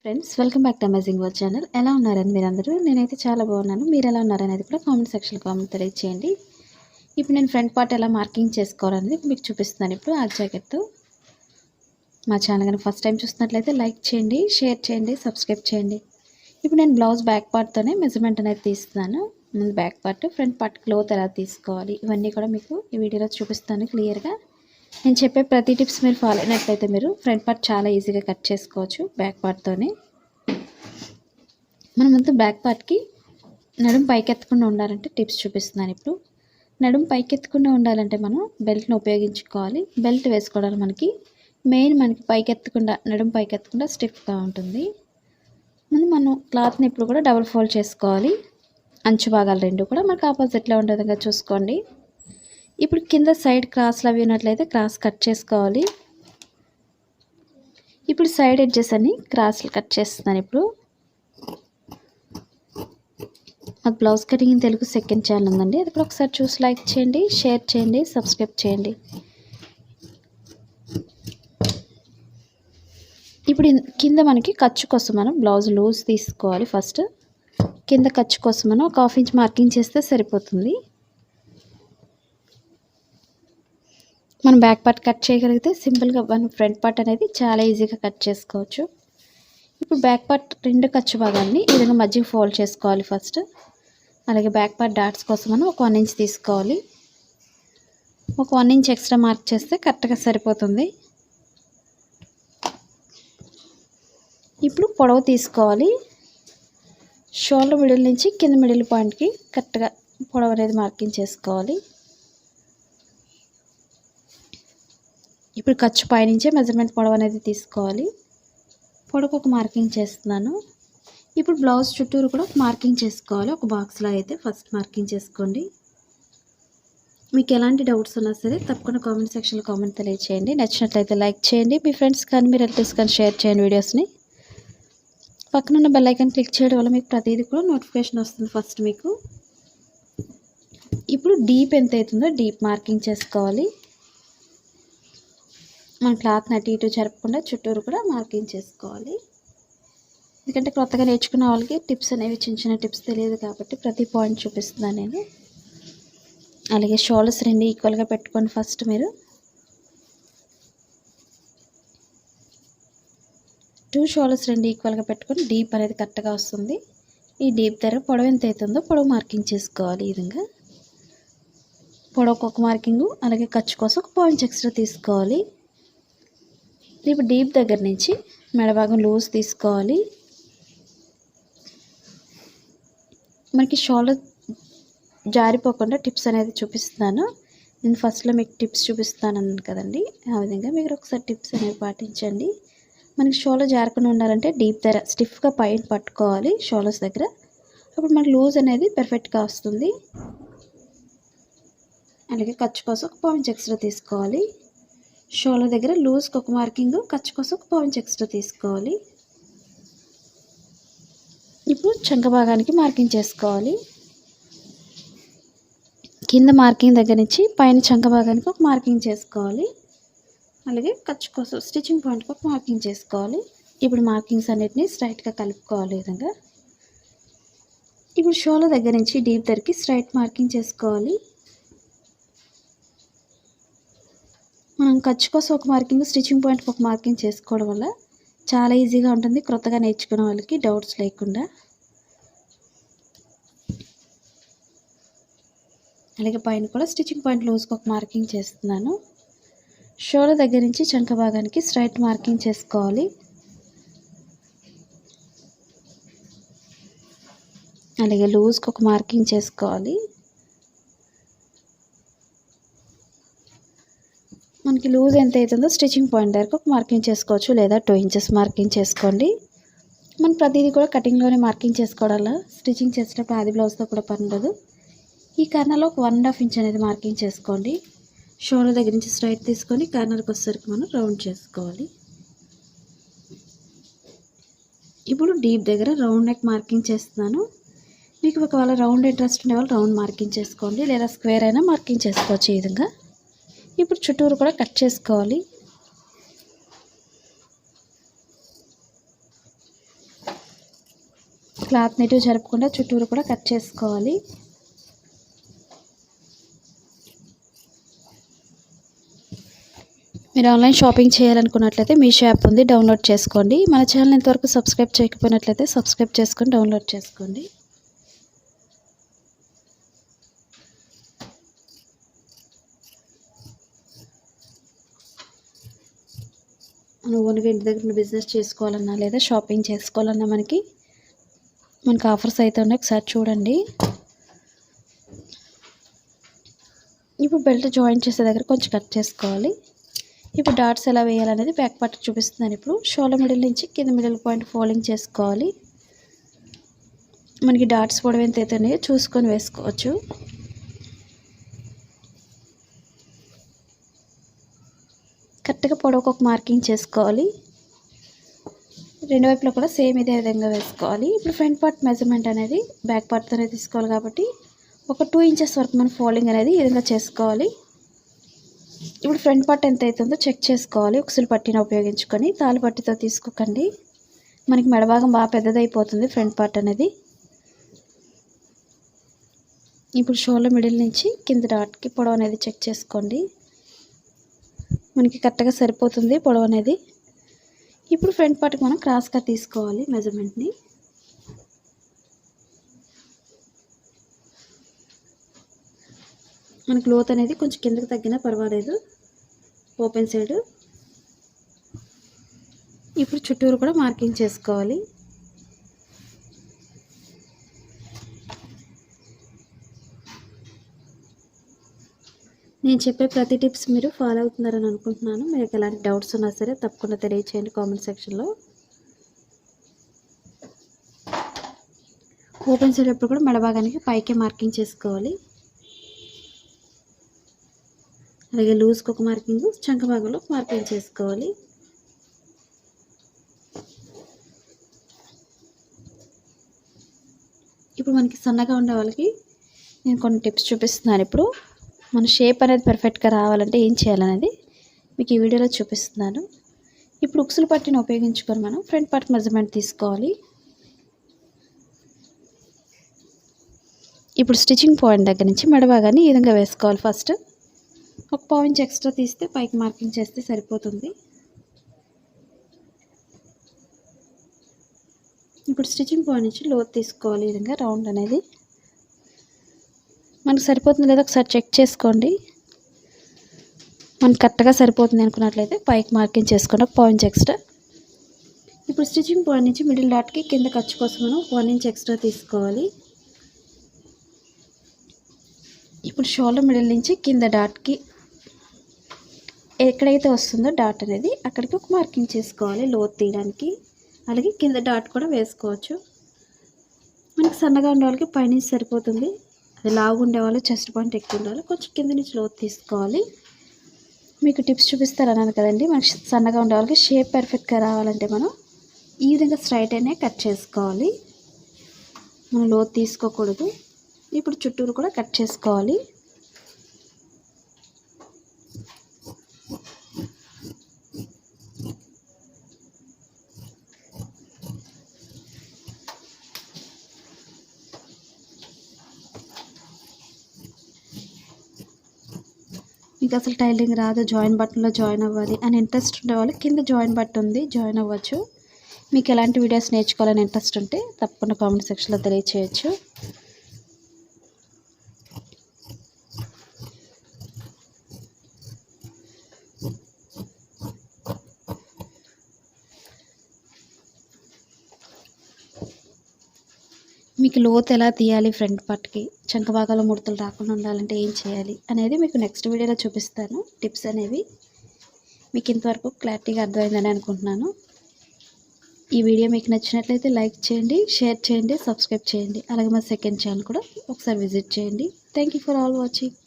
Friends welcome back to amazing word channel. ఎలా ఉన్నారని మీరందరూ? నేనైతే చాలా బాగున్నాను. మీరు ఎలా ఉన్నారనేది కూడా కామెంట్ సెక్షన్లో కామెంట్ తెలియజేయండి. ఇప్పుడు నేను ఫ్రంట్ పార్ట్ ఎలా మార్కింగ్ చేసుకోవాలనేది మీకు చూపిస్తున్నాను. ఇప్పుడు ఆ జాకెట్తో మా ఛానల్ కనుక ఫస్ట్ టైం చూస్తున్నట్లయితే లైక్ చేయండి, షేర్ చేయండి, సబ్స్క్రైబ్ చేయండి. ఇప్పుడు నేను బ్లౌజ్ బ్యాక్ పార్ట్తోనే మెజర్మెంట్ అనేది తీస్తున్నాను. ముందు back part, front part cloth ఎలా తీసుకోవాలి ఇవన్నీ కూడా మీకు ఈ వీడియోలో చూపిస్తాను క్లియర్గా. నేను చెప్పే ప్రతి టిప్స్ మీరు ఫాలో అయినట్లయితే మీరు ఫ్రంట్ పార్ట్ చాలా ఈజీగా కట్ చేసుకోవచ్చు బ్యాక్ పార్ట్తోనే. మనం ముందు బ్యాక్ పార్ట్కి నడుము పైకెత్తకుండా ఉండాలంటే టిప్స్ చూపిస్తున్నాను. ఇప్పుడు నడుము పైకెత్తకుండా ఉండాలంటే మనం బెల్ట్ని ఉపయోగించుకోవాలి. బెల్ట్ వేసుకోవడానికి మనకి పైకెత్తకుండా, నడుము పైకెత్తకుండా స్టిఫ్గా ఉంటుంది. ముందు మనం క్లాత్ని ఇప్పుడు కూడా డబుల్ ఫోల్డ్ చేసుకోవాలి. అంచు భాగాలు రెండు కూడా మనకు ఆపోజిట్లో ఉండే విధంగా చూసుకోండి. ఇప్పుడు కింద సైడ్ క్రాస్లు అవి ఉన్నట్లయితే క్రాస్ కట్ చేసుకోవాలి. ఇప్పుడు సైడ్ ఎడ్జెస్ అన్ని క్రాస్లు కట్ చేస్తున్నాను. ఇప్పుడు మాకు blouse cutting in Telugu second channel ఉందండి, అది కూడా ఒకసారి చూసి లైక్ చేయండి, షేర్ చేయండి, సబ్స్క్రైబ్ చేయండి. ఇప్పుడు కింద మనకి ఖర్చు కోసం మనం బ్లౌజ్ లూజ్ తీసుకోవాలి. ఫస్ట్ కింద ఖర్చు కోసం మనం ఒక 1/2 ఇంచ్ మార్కింగ్ చేస్తే సరిపోతుంది. మనం బ్యాక్ పార్ట్ కట్ చేయగలిగితే సింపుల్గా మనం ఫ్రంట్ పార్ట్ అనేది చాలా ఈజీగా కట్ చేసుకోవచ్చు. ఇప్పుడు బ్యాక్ పార్ట్ రెండు ఖర్చు భాగాన్ని ఈ విధంగా మధ్యకి ఫోల్డ్ చేసుకోవాలి ఫస్ట్. అలాగే బ్యాక్ పార్ట్ డాట్స్ కోసం మనం ఒక 1 ఇంచ్ తీసుకోవాలి. ఒక 1 ఇంచ్ ఎక్స్ట్రా మార్క్ చేస్తే కరెక్ట్గా సరిపోతుంది. ఇప్పుడు పొడవు తీసుకోవాలి. షోల్డర్ మిడిల్ నుంచి కింద మిడిల్ పాయింట్కి కరెక్ట్గా పొడవు అనేది మార్కింగ్ చేసుకోవాలి. ఇప్పుడు ఖర్చు పైనుంచే మెజర్మెంట్ పొడవు అనేది తీసుకోవాలి. పొడవుకు ఒక మార్కింగ్ చేస్తున్నాను. ఇప్పుడు బ్లౌజ్ చుట్టూరు కూడా ఒక మార్కింగ్ చేసుకోవాలి. ఒక బాక్స్లో అయితే ఫస్ట్ మార్కింగ్ చేసుకోండి. మీకు ఎలాంటి డౌట్స్ ఉన్నా సరే తప్పకుండా కామెంట్ సెక్షన్లో కామెంట్ తెలియచేయండి. నచ్చినట్లయితే లైక్ చేయండి. మీ ఫ్రెండ్స్ కానీ మీ రిలేటివ్స్ కానీ షేర్ చేయండి వీడియోస్ని. పక్కనున్న బెల్ ఐకాన్ క్లిక్ చేయడం వల్ల మీకు ప్రతిదీ కూడా నోటిఫికేషన్ వస్తుంది ఫస్ట్ మీకు. ఇప్పుడు డీప్ ఎంత అవుతుందో డీప్ మార్కింగ్ చేసుకోవాలి. మన క్లాత్ని అటు ఇటు జరపకుండా చుట్టూరు కూడా మార్కింగ్ చేసుకోవాలి. ఎందుకంటే కొత్తగా నేర్చుకున్న వాళ్ళకి టిప్స్ అనేవి చిన్న చిన్న టిప్స్ తెలియదు కాబట్టి ప్రతి పాయింట్ చూపిస్తున్నాను నేను. అలాగే షోల్డర్స్ రెండు ఈక్వల్గా పెట్టుకోండి ఫస్ట్ మీరు. 2 షోల్డర్స్ రెండు ఈక్వల్గా పెట్టుకొని డీప్ అనేది కరెక్ట్గా వస్తుంది. ఈ డీప్ దగ్గర పొడవు ఎంత అవుతుందో పొడవు మార్కింగ్ చేసుకోవాలి. ఈ విధంగా పొడవుకు ఒక మార్కింగు, అలాగే ఖర్చు కోసం ఒక పాయింట్ ఎక్స్ట్రా తీసుకోవాలి. ఇప్పుడు డీప్ దగ్గర నుంచి మెడభాగం లూజ్ తీసుకోవాలి. మనకి షోల్డర్ జారిపోకుండా టిప్స్ అనేది చూపిస్తున్నాను. నేను ఫస్ట్లో మీకు టిప్స్ చూపిస్తాను అన్నాను కదండి, ఆ విధంగా మీరు ఒకసారి టిప్స్ అనేవి పాటించండి. మనకి షోల్డర్ జారకుండా ఉండాలంటే డీప్ దగ్గర స్టిఫ్గా పైన పట్టుకోవాలి షోల్డర్స్ దగ్గర. అప్పుడు మనకి లూజ్ అనేది పర్ఫెక్ట్గా వస్తుంది. అలాగే ఖర్చు కోసం ఒక పాయింట్ ఎక్స్ట్రా తీసుకోవాలి. షోల్డర్ దగ్గర లూజ్కి ఒక మార్కింగ్, ఖర్చు కోసం ఒక పాయింట్ ఎక్స్ట్రా తీసుకోవాలి. ఇప్పుడు చంక భాగానికి మార్కింగ్ చేసుకోవాలి. కింద మార్కింగ్ దగ్గర నుంచి పైన చంక భాగానికి ఒక మార్కింగ్ చేసుకోవాలి. అలాగే ఖర్చు కోసం స్టిచ్చింగ్ పాయింట్కి ఒక మార్కింగ్ చేసుకోవాలి. ఇప్పుడు మార్కింగ్స్ అన్నిటిని స్ట్రైట్గా కలుపుకోవాలి ఈ విధంగా. ఇప్పుడు షోల్డర్ దగ్గర నుంచి డీప్ దగ్గరికి స్ట్రైట్ మార్కింగ్ చేసుకోవాలి. మనం ఖర్చు కోసం ఒక మార్కింగ్, స్టిచ్చింగ్ పాయింట్కి ఒక మార్కింగ్ చేసుకోవడం వల్ల చాలా ఈజీగా ఉంటుంది కొత్తగా నేర్చుకునే వాళ్ళకి డౌట్స్ లేకుండా. అలాగే పైన కూడా స్టిచ్చింగ్ పాయింట్ లూజ్కి ఒక మార్కింగ్ చేస్తున్నాను. షోల్డర్ దగ్గర నుంచి చంక భాగానికి స్ట్రైట్ మార్కింగ్ చేసుకోవాలి. అలాగే లూజ్కి ఒక మార్కింగ్ చేసుకోవాలి. మనకి లూజ్ ఎంత అవుతుందో స్టిచ్చింగ్ పాయింట్ దగ్గరకు ఒక మార్కింగ్ చేసుకోవచ్చు, లేదా 2 ఇంచెస్ మార్కింగ్ చేసుకోండి. మనం ప్రతిదీ కూడా కటింగ్లోనే మార్కింగ్ చేసుకోవడాల స్టిచ్చింగ్ చేసేటప్పుడు ఆది బ్లౌజ్తో కూడా పని ఉండదు. ఈ కార్నర్లో ఒక 1.5 ఇంచ్ అనేది మార్కింగ్ చేసుకోండి. షోల్డర్ దగ్గర నుంచి స్ట్రైట్ తీసుకొని కార్నర్కి వచ్చేసరికి మనం రౌండ్ చేసుకోవాలి. ఇప్పుడు డీప్ దగ్గర రౌండ్ నెక్ మార్కింగ్ చేస్తున్నాను. మీకు ఒకవేళ రౌండ్ ఇంట్రెస్ట్ ఉండే వాళ్ళు రౌండ్ మార్కింగ్ చేసుకోండి, లేదా స్క్వేర్ అయినా మార్కింగ్ చేసుకోవచ్చు ఈ విధంగా. ఇప్పుడు చుట్టూరు కూడా కట్ చేసుకోవాలి. క్లాత్ నెట్టు జరపకుండా చుట్టూరు కూడా కట్ చేసుకోవాలి. మీరు ఆన్లైన్ షాపింగ్ చేయాలనుకున్నట్లయితే మీషో యాప్ ఉంది, డౌన్లోడ్ చేసుకోండి. మన ఛానల్ ఇంతవరకు సబ్స్క్రైబ్ చేయకపోయినట్లయితే సబ్స్క్రైబ్ చేసుకొని డౌన్లోడ్ చేసుకోండి. మనం ఓన్గా ఇంటి దగ్గర బిజినెస్ చేసుకోవాలన్నా లేదా షాపింగ్ చేసుకోవాలన్నా మనకి ఆఫర్స్ అయితే ఉన్నాయి, ఒకసారి చూడండి. ఇప్పుడు బెల్ట్ జాయిన్ చేసే దగ్గర కొంచెం కట్ చేసుకోవాలి. ఇప్పుడు డాట్స్ ఎలా వేయాలనేది బ్యాక్ పార్ట్ చూపిస్తున్నాను. ఇప్పుడు షోల్డర్ మిడిల్ నుంచి కింద మిడిల్ పాయింట్ ఫోల్డింగ్ చేసుకోవాలి. మనకి డాట్స్ పొడవు ఎంత అయితే ఉన్నాయో చూసుకొని వేసుకోవచ్చు. కరెక్ట్గా పొడవుకు ఒక మార్కింగ్ చేసుకోవాలి. రెండు వైపులో కూడా సేమ్ ఇదే విధంగా వేసుకోవాలి. ఇప్పుడు ఫ్రంట్ పార్ట్ మెజర్మెంట్ అనేది బ్యాక్ పార్ట్తోనే తీసుకోవాలి కాబట్టి ఒక 2 ఇంచెస్ వరకు మనం ఫోల్డింగ్ అనేది ఈ విధంగా చేసుకోవాలి. ఇప్పుడు ఫ్రంట్ పార్ట్ ఎంత అవుతుందో చెక్ చేసుకోవాలి. ఉక్సులు పట్టిన ఉపయోగించుకొని తాళ్ళు పట్టితో తీసుకోకండి, మనకి మెడభాగం బాగా పెద్దదైపోతుంది ఫ్రంట్ పార్ట్ అనేది. ఇప్పుడు షోల్డర్ మిడిల్ నుంచి కింద డాట్కి పొడవు అనేది చెక్ చేసుకోండి, మనకి కరెక్ట్గా సరిపోతుంది పొడవు అనేది. ఇప్పుడు ఫ్రంట్ పార్ట్కి మనం క్రాస్గా తీసుకోవాలి మెజర్మెంట్ని. మనకి లోత్ అనేది కొంచెం కిందకి తగ్గినా పర్వాలేదు ఓపెన్ సైడ్. ఇప్పుడు చుట్టూరు కూడా మార్కింగ్ చేసుకోవాలి. నేను చెప్పే ప్రతి టిప్స్ మీరు ఫాలో అవుతున్నారని అనుకుంటున్నాను. మీకు ఎలాంటి డౌట్స్ ఉన్నా సరే తప్పకుండా తెలియచేయండి కామెంట్ సెక్షన్లో. ఓపెన్ సైడ్ ఎప్పుడు కూడా మెడభాగానికి పైకే మార్కింగ్ చేసుకోవాలి. అలాగే లూజ్కి ఒక మార్కింగ్, చంక భాగంలో మార్కింగ్ చేసుకోవాలి. ఇప్పుడు మనకి సన్నగా ఉండే వాళ్ళకి నేను కొన్ని టిప్స్ చూపిస్తున్నాను. ఇప్పుడు మన షేప్ అనేది పర్ఫెక్ట్గా రావాలంటే ఏం చేయాలనేది మీకు ఈ వీడియోలో చూపిస్తున్నాను. ఇప్పుడు ఉక్సులు పట్టిని ఉపయోగించుకొని మనం ఫ్రంట్ పార్ట్ మెజర్మెంట్ తీసుకోవాలి. ఇప్పుడు స్టిచ్చింగ్ పాయింట్ దగ్గర నుంచి మెడభాగాన్ని ఈ విధంగా వేసుకోవాలి. ఫస్ట్ ఒక 1/2 ఇంచ్ ఎక్స్ట్రా తీస్తే పైకి మార్కింగ్ చేస్తే సరిపోతుంది. ఇప్పుడు స్టిచ్చింగ్ పాయింట్ నుంచి లోతు తీసుకోవాలి. ఈ విధంగా రౌండ్ అనేది మనకు సరిపోతుంది లేదా ఒకసారి చెక్ చేసుకోండి. మనకు కరెక్ట్గా సరిపోతుంది అనుకున్నట్లయితే పైకి మార్కింగ్ చేసుకోండి ఒక 1/2 ఇంచ్ ఎక్స్ట్రా. ఇప్పుడు స్టిచ్చింగ్ పాయింట్ నుంచి మిడిల్ డాట్కి కింద ఖర్చు కోసం మనం 1 ఇంచ్ ఎక్స్ట్రా తీసుకోవాలి. ఇప్పుడు షోల్డర్ మిడిల్ నుంచి కింద డాట్కి ఎక్కడైతే వస్తుందో డాట్ అనేది అక్కడికి ఒక మార్కింగ్ చేసుకోవాలి లోతు తీయడానికి. అలాగే కింద డాట్ కూడా వేసుకోవచ్చు. మనకి సన్నగా ఉండే వాళ్ళకి పైనుంచి సరిపోతుంది, అది లావు ఉండేవాళ్ళు చెస్ట్ పాయింట్ ఎక్కువ ఉండాలి, కొంచెం కింద నుంచి లోతు తీసుకోవాలి. మీకు టిప్స్ చూపిస్తారన్నాను కదండి. మనకి సన్నగా ఉండే వాళ్ళకి షేప్ పర్ఫెక్ట్గా రావాలంటే మనం ఈ విధంగా స్ట్రైట్ అయినా కట్ చేసుకోవాలి, మనం లోతు తీసుకోకూడదు. ఇప్పుడు చుట్టూరు కూడా కట్ చేసుకోవాలి. మీకు అసలు టైలింగ్ రాదు, జాయిన్ బటన్లో జాయిన్ అవ్వాలి అని ఇంట్రెస్ట్ ఉండే వాళ్ళు కింద జాయిన్ బటన్ ఉంది, జాయిన్ అవ్వచ్చు. మీకు ఎలాంటి వీడియోస్ నేర్చుకోవాలని ఇంట్రెస్ట్ ఉంటే తప్పకుండా కామెంట్ సెక్షన్లో తెలియచేయచ్చు. మీకు లోతు ఎలా తీయాలి, ఫ్రంట్ పార్ట్కి చంక భాగాల్లో ముడతలు రాకుండా ఉండాలంటే ఏం చేయాలి అనేది మీకు నెక్స్ట్ వీడియోలో చూపిస్తాను. టిప్స్ అనేవి మీకు ఇంతవరకు క్లారిటీగా అర్థమైందని అనుకుంటున్నాను. ఈ వీడియో మీకు నచ్చినట్లయితే లైక్ చేయండి, షేర్ చేయండి, సబ్స్క్రైబ్ చేయండి. అలాగే మా సెకండ్ ఛానల్ కూడా ఒకసారి విజిట్ చేయండి. Thank you for all watching.